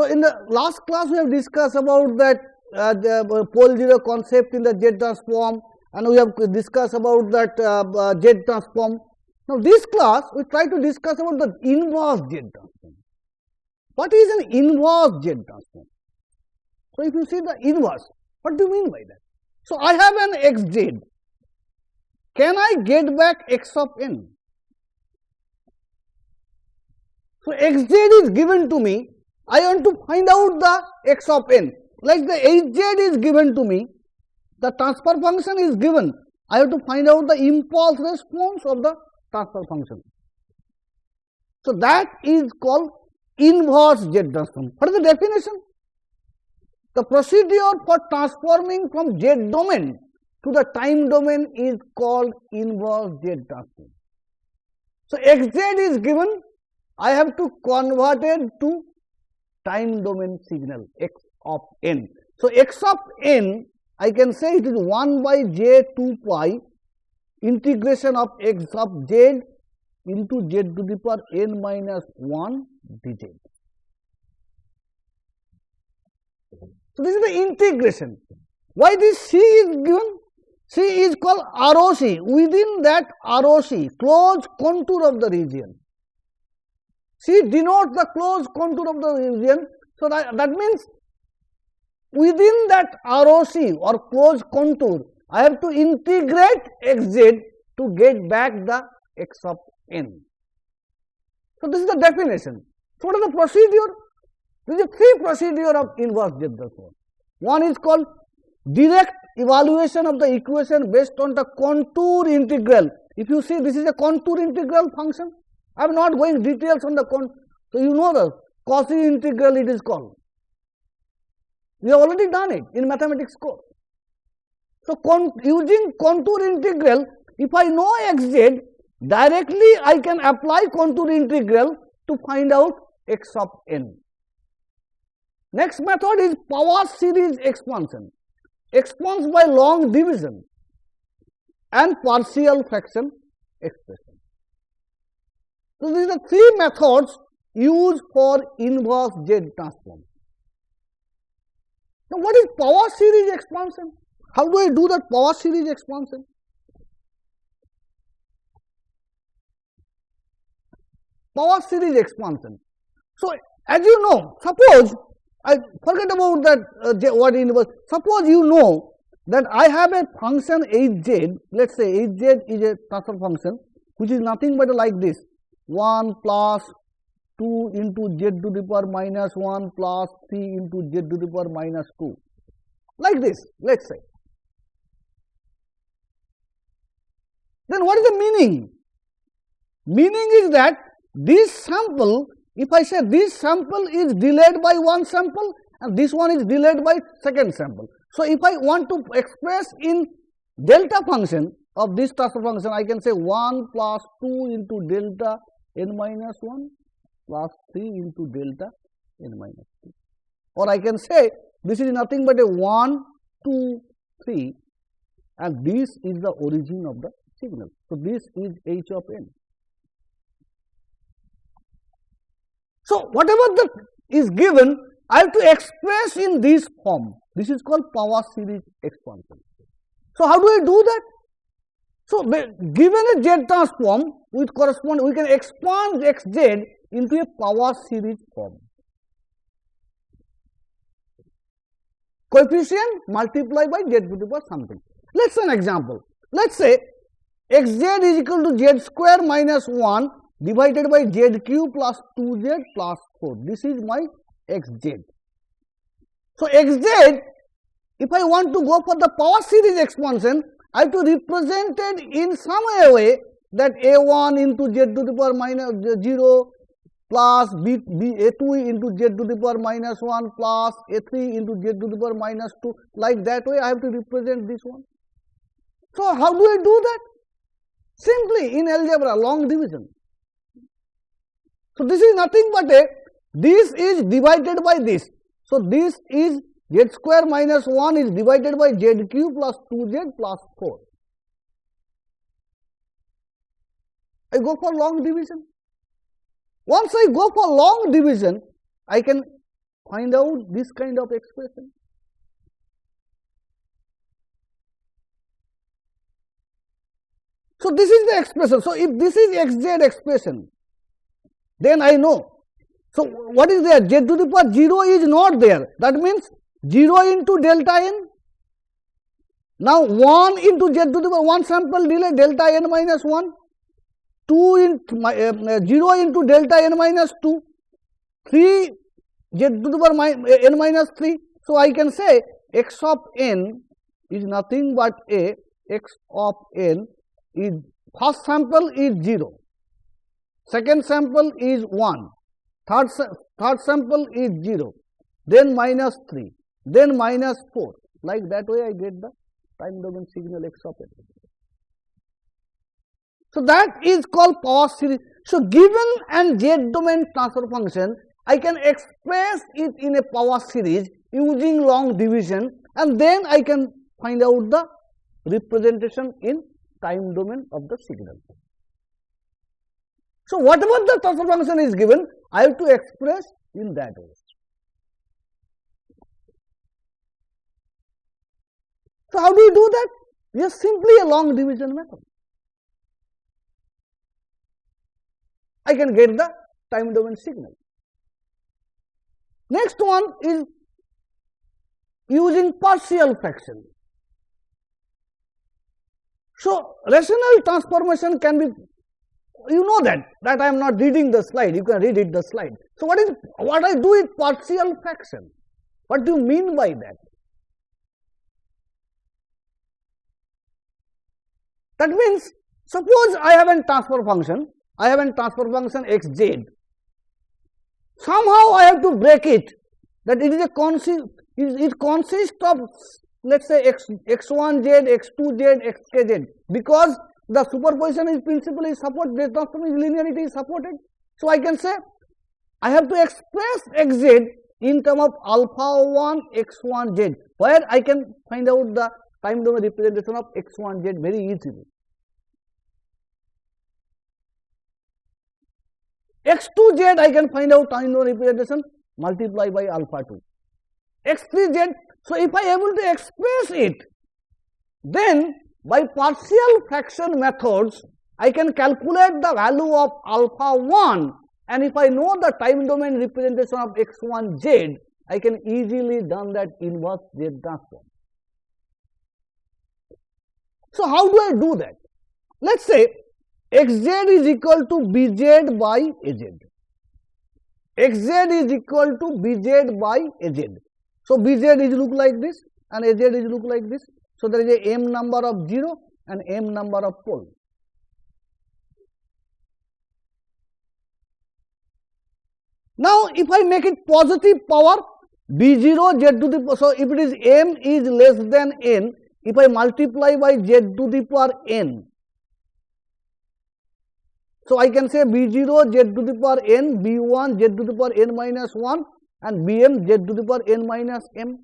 So, in the last class we have discussed about that the pole zero concept in the Z transform, and we have discussed about that Z transform. Now, this class we try to discuss about the inverse Z transform. What is an inverse Z transform? So, if you see the inverse, what do you mean by that? So, I have an xz. Can I get back x of n? So, xz is given to me. I want to find out the x of n. Like the hz is given to me. The transfer function is given. I have to find out the impulse response of the transfer function. So, that is called inverse Z transform. What is the definition? The procedure for transforming from Z domain to the time domain is called inverse Z transform. So, xz is given. I have to convert it to time domain signal x of n. So, x of n, I can say it is 1 by j 2 pi integration of x of z into z to the power n minus 1 dz. So, this is the integration. Why this C is given? C is called ROC. Within that ROC, closed contour of the region. C denotes the closed contour of the region. So, that means within that ROC or closed contour, I have to integrate xz to get back the x of n. So, this is the definition. So, what is the procedure? There is a three procedure of inverse Z transform. One is called direct evaluation of the equation based on the contour integral. If you see, this is a contour integral function. I am not going details on the contour. So, you know the Cauchy integral it is called. We have already done it in mathematics course. So, using contour integral, if I know xz, directly I can apply contour integral to find out x of n. Next method is power series expansion. Expands by long division and partial fraction expression. So, these are three methods used for inverse Z transform. Now, what is power series expansion? How do I do that power series expansion? Power series expansion. So, as you know, suppose I forget about that what inverse. Suppose you know that I have a function hz. Let's say hz is a transfer function which is nothing but like this: 1 plus 2 into z to the power minus 1 plus 3 into z to the power minus 2. Like this, let's say. Then what is the meaning? Meaning is that this sample, if I say this sample is delayed by one sample and this one is delayed by second sample. So, if I want to express in delta function of this transfer function, I can say 1 plus 2 into delta n minus 1 plus 3 into delta n minus 2. Or I can say this is nothing but a 1, 2, 3 and this is the origin of the signal. So, this is h of n. So, whatever that is given, I have to express in this form. This is called power series expansion. So, how do I do that? So, given a Z transform with correspond, we can expand xz into a power series form. Coefficient multiply by z to the power something. Let us say an example. Let us say xz is equal to z square minus 1 divided by z cube plus 2z plus 4. This is my xz. So, xz, if I want to go for the power series expansion, I have to represent it in some way that a1 into z to the power minus 0 plus a2 into z to the power minus 1 plus a3 into z to the power minus 2. Like that way I have to represent this one. So, how do I do that? Simply in algebra, long division. So, this is nothing but this is divided by this. So, this is z square minus 1 is divided by z cube plus 2z plus 4. I go for long division. Once I go for long division, I can find out this kind of expression. So this is the expression. So if this is xz expression, then I know. So what is there? Z to the power 0 is not there. That means 0 into delta n. Now 1 into z to the power 1 sample delay delta n minus 1. 2 into 0 into delta n minus 2. 3 z to the power n minus 3. So I can say x of n is nothing but a x of n is first sample is 0, second sample is 1, third sample is 0, then minus 3, then minus 4. Like that way I get the time domain signal x of n. So that is called power series. So given an z domain transfer function, I can express it in a power series using long division, and then I can find out the representation in time domain of the signal. So whatever the transfer function is given, I have to express in that way. So how do you do that? Yes, simply a long division method. I can get the time domain signal. Next one is using partial fraction. So rational transformation can be, you know that I am not reading the slide, you can read it the slide. So what I do is partial fraction. What do you mean by that? That means suppose I have a transfer function xz. Somehow I have to break it, that it is it consists of, let's say, x1z, x2z, xkz, because the superposition is principle is supported, the transformation linearity is supported. So I can say I have to express xz in terms of alpha 1 x1z, where I can find out the time domain representation of x1z very easily. x2z I can find out time domain representation multiply by alpha 2. x3z, so if I am able to express it, then by partial fraction methods I can calculate the value of alpha 1, and if I know the time domain representation of x1z, I can easily done that inverse z transform. So how do I do that? Let's say xz is equal to bz by az. xz is equal to bz by az. So bz is look like this and az is look like this. So there is a m number of 0 and m number of pole. Now if I make it positive power b0 z to the power, so if it is m is less than n, if I multiply by z to the power n, so I can say b0 z to the power n, b1 z to the power n minus 1 and bm z to the power n minus m,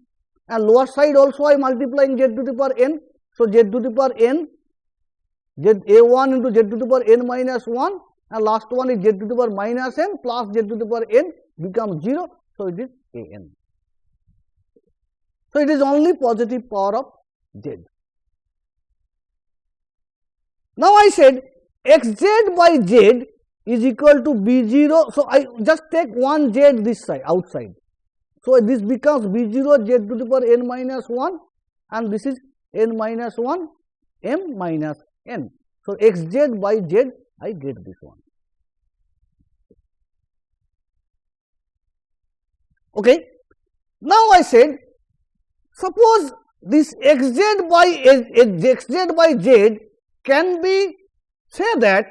and lower side also I multiplying z to the power n. So z to the power n, z a1 into z to the power n minus 1, and last one is z to the power minus n plus z to the power n becomes 0. So it is an. So it is only positive power of z. Now I said xz by z is equal to b0. So I just take one z this side outside. So this becomes b0 z to the power n minus 1, and this is n minus 1 m minus n. So xz by z I get this one. Okay. Now I said suppose this xz by z can be, say that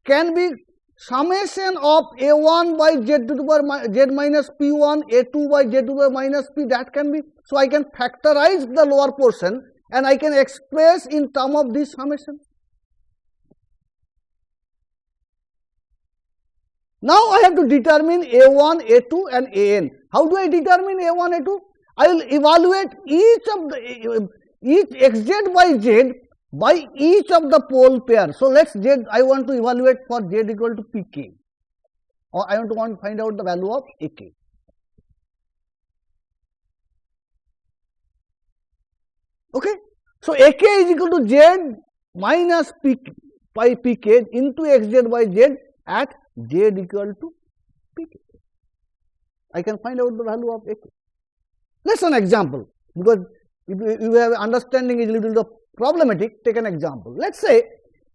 can be summation of a1 by z to the power z minus p1, a2 by z to the power minus p, that can be. So I can factorize the lower portion and I can express in term of this summation. Now I have to determine a1, a2 and an. How do I determine a1, a2? I will evaluate each xz by z by each of the pole pair. So let's z, I want to evaluate for z equal to pk, or I want to find out the value of ak. Okay. So ak is equal to z minus p by pk into xz by z at z equal to pk. I can find out the value of ak. Let's an example, because if you have understanding is a little bit problematic. Take an example. Let's say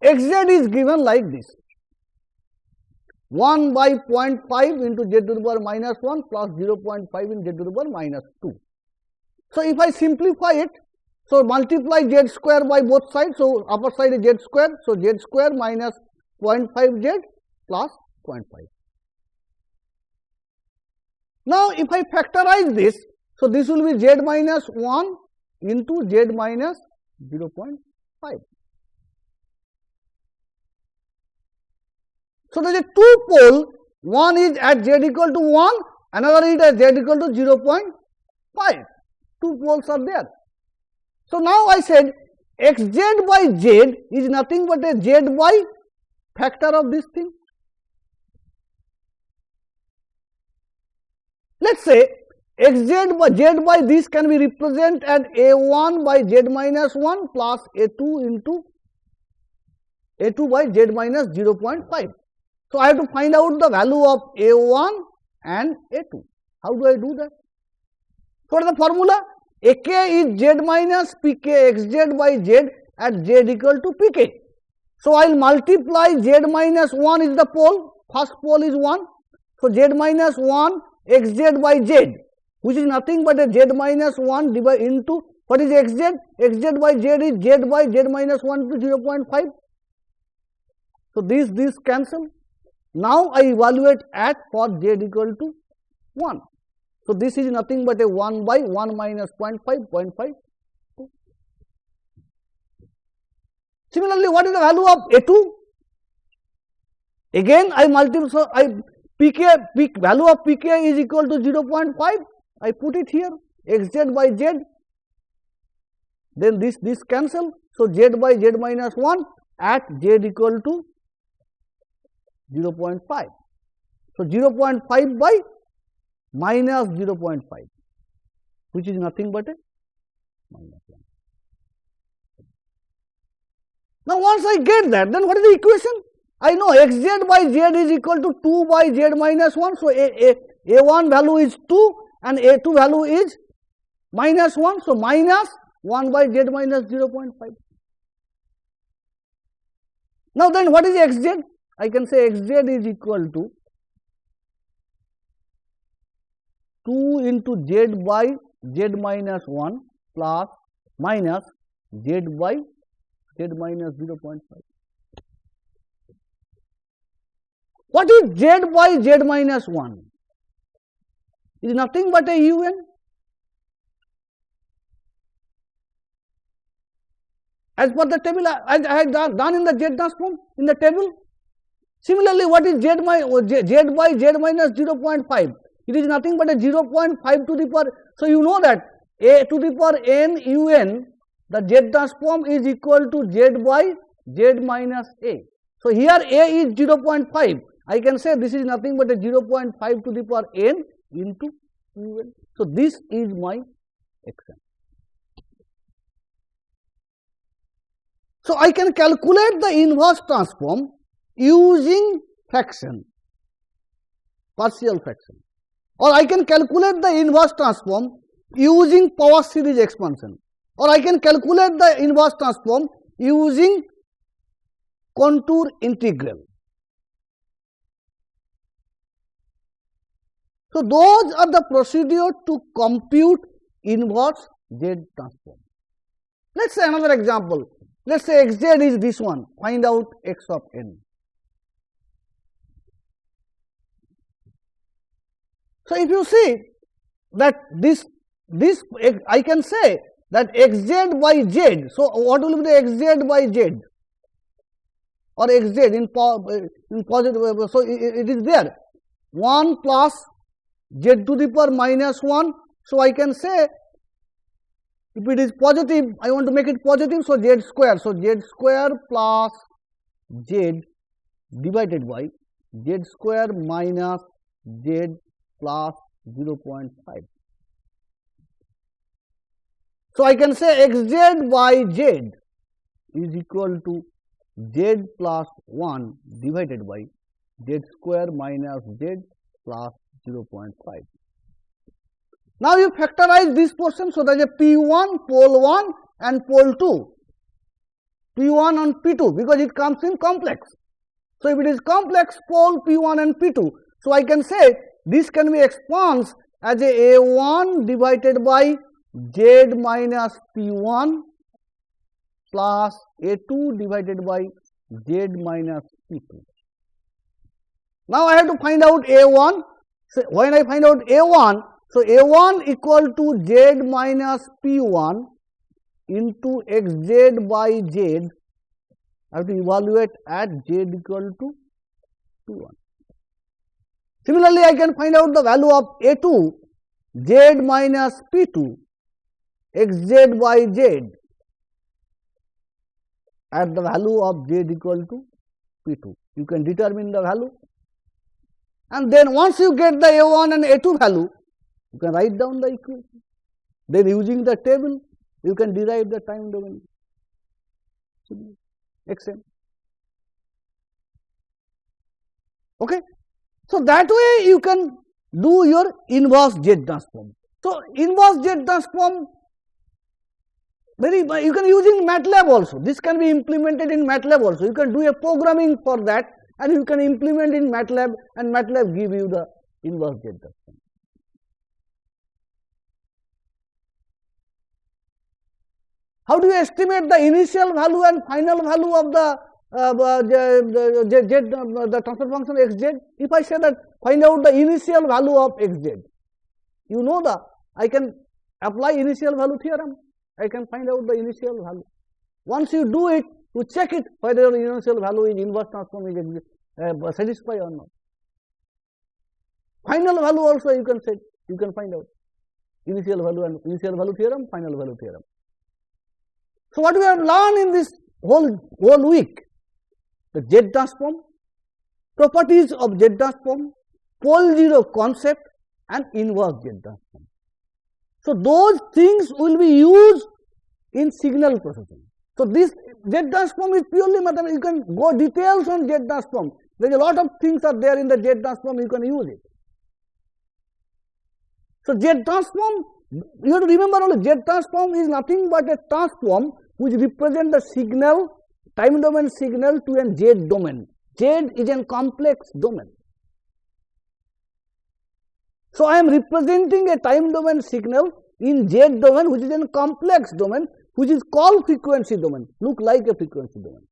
xz is given like this: 1 by 0.5 into z to the power minus 1 plus 0.5 in z to the power minus 2. So if I simplify it, so multiply z square by both sides, so upper side is z square, so z square minus 0.5 z plus 0.5. Now if I factorize this, so this will be z minus 1 into z minus 0.5. So there is a two pole, one is at z equal to 1, another is at z equal to 0.5. Two poles are there. So now I said xz by z is nothing but a z by factor of this thing. Let's say xz by z by this can be represented as a1 by z minus 1 plus a2 into a2 by z minus 0.5. So I have to find out the value of a1 and a2. How do I do that? What is the formula? ak is z minus pk xz by z at z equal to pk. So I will multiply z minus 1 is the pole, first pole is 1. So z minus 1 xz by z, which is nothing but a z minus 1 divided into, what is xz? xz by z is z by z minus 1 to 0.5. So this cancel. Now I evaluate at for z equal to 1. So this is nothing but a 1 by 1 minus 0.5, 0.5. Similarly, what is the value of a2? Again I multiply, so value of pk is equal to 0.5. I put it here, xz by z. Then this cancel. So z by z minus 1 at z equal to 0.5. So 0.5 by minus 0.5, which is nothing but a minus 1. Now once I get that, then what is the equation? I know xz by z is equal to 2 by z minus 1. So a1 value is 2 and a2 value is minus 1. So minus 1 by z minus 0.5. Now then what is xz? I can say xz is equal to 2 into z by z minus 1 plus minus z by z minus 0.5. What is z by z minus 1? It is nothing but a un. As per the table I had done in the z transform in the table. Similarly, what is z by z minus 0.5? It is nothing but a 0.5 to the power. So you know that a to the power n un, the z transform is equal to z by z minus a. So here a is 0.5. I can say this is nothing but a 0.5 to the power n into un. So this is my xn. So I can calculate the inverse transform using fraction, partial fraction, or I can calculate the inverse transform using power series expansion, or I can calculate the inverse transform using contour integral. So those are the procedure to compute inverse z transform. Let's say another example. Let's say xz is this one. Find out x of n. So if you see that this I can say that xz by z. So what will be the xz by z or xz in positive? So it is there 1 plus z to the power minus 1. So I can say if it is positive, I want to make it positive. So z square. So z square plus z divided by z square minus z plus 0.5. So I can say xz by z is equal to z plus 1 divided by z square minus z plus 0.5. Now you factorize this portion, so that is P1, pole 1 and pole 2, P1 and P2, because it comes in complex. So if it is complex pole P1 and P2, so I can say this can be expansed as a A1 divided by Z minus P1 plus A2 divided by Z minus P2. Now I have to find out A1. So when I find out A1, so A1 equal to Z minus P1 into xz by z. I have to evaluate at z equal to P1. Similarly, I can find out the value of A2, z minus P2, xz by z at the value of z equal to P2. You can determine the value, and then once you get the A1 and A2 value, you can write down the equation. Then using the table, you can derive the time domain Xn. Okay. So that way you can do your inverse Z transform. So inverse Z transform, you can use in MATLAB also. This can be implemented in MATLAB also. You can do a programming for that, and you can implement in MATLAB, and MATLAB give you the inverse Z transform. How do you estimate the initial value and final value of the transfer function xz? If I say that find out the initial value of xz, you know that I can apply initial value theorem. I can find out the initial value. Once you do it, you check it whether the initial value in inverse transform is satisfied or not. Final value also you can set. You can find out initial value and initial value theorem, final value theorem. So what we have learned in this whole week, the Z transform, properties of Z transform, pole zero concept, and inverse Z transform. So those things will be used in signal processing. So this Z transform is purely mathematical. You can go details on Z transform. There is a lot of things are there in the Z transform. You can use it. So Z transform, you have to remember only Z transform is nothing but a transform which represents the signal, time domain signal to a Z domain. Z is a complex domain. So I am representing a time domain signal in Z domain, which is a complex domain, which is called frequency domain, look like a frequency domain.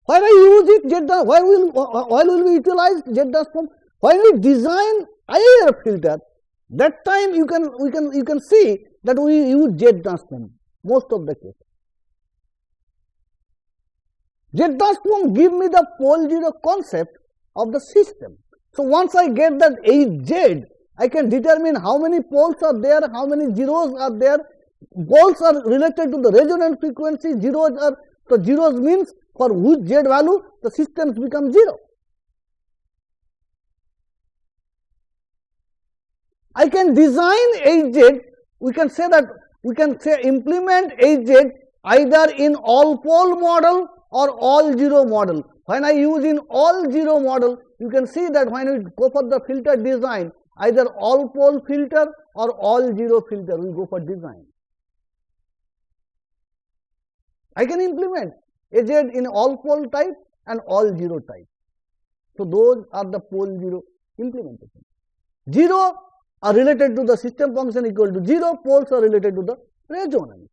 When I use it, why will we utilize Z transform? When we design IIR filter, that time you can see that we use Z transform most of the case. Z transform give me the pole zero concept of the system. So once I get that Z, I can determine how many poles are there, how many zeros are there. Poles are related to the resonant frequency, zeros are, so zeros means for which Z value the systems become zero. I can design HZ, we can say implement HZ either in all pole model or all zero model. When I use in all zero model, you can see that when we go for the filter design, either all pole filter or all zero filter, we go for design. I can implement HZ in all pole type and all zero type. So those are the pole zero implementation. Zero are related to the system function equal to 0, poles are related to the resonance.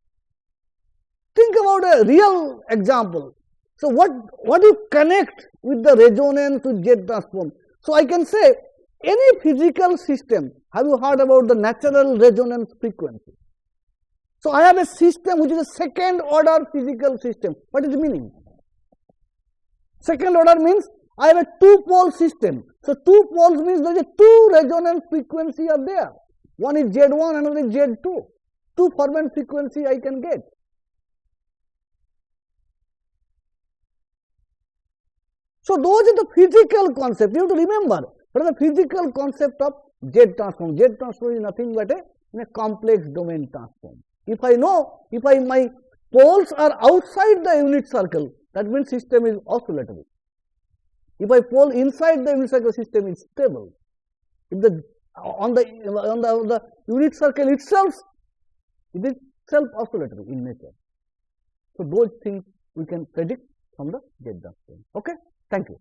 Think about a real example. So what you connect with the resonance with Z transform? So I can say any physical system, have you heard about the natural resonance frequency? So I have a system which is a second order physical system. What is the meaning? Second order means I have a two-pole system. So two poles means there is two resonance frequency are there. One is Z1, another is Z2. Two fervent frequency I can get. So those are the physical concept. You have to remember What is the physical concept of Z transform? Z transform is nothing but a complex domain transform. If I know, if my poles are outside the unit circle, that means system is oscillatory. If I pole inside the unit circle, system is stable. If the on the unit circle itself, it is self-oscillatory in nature. So those things we can predict from the Z transform. Okay, thank you.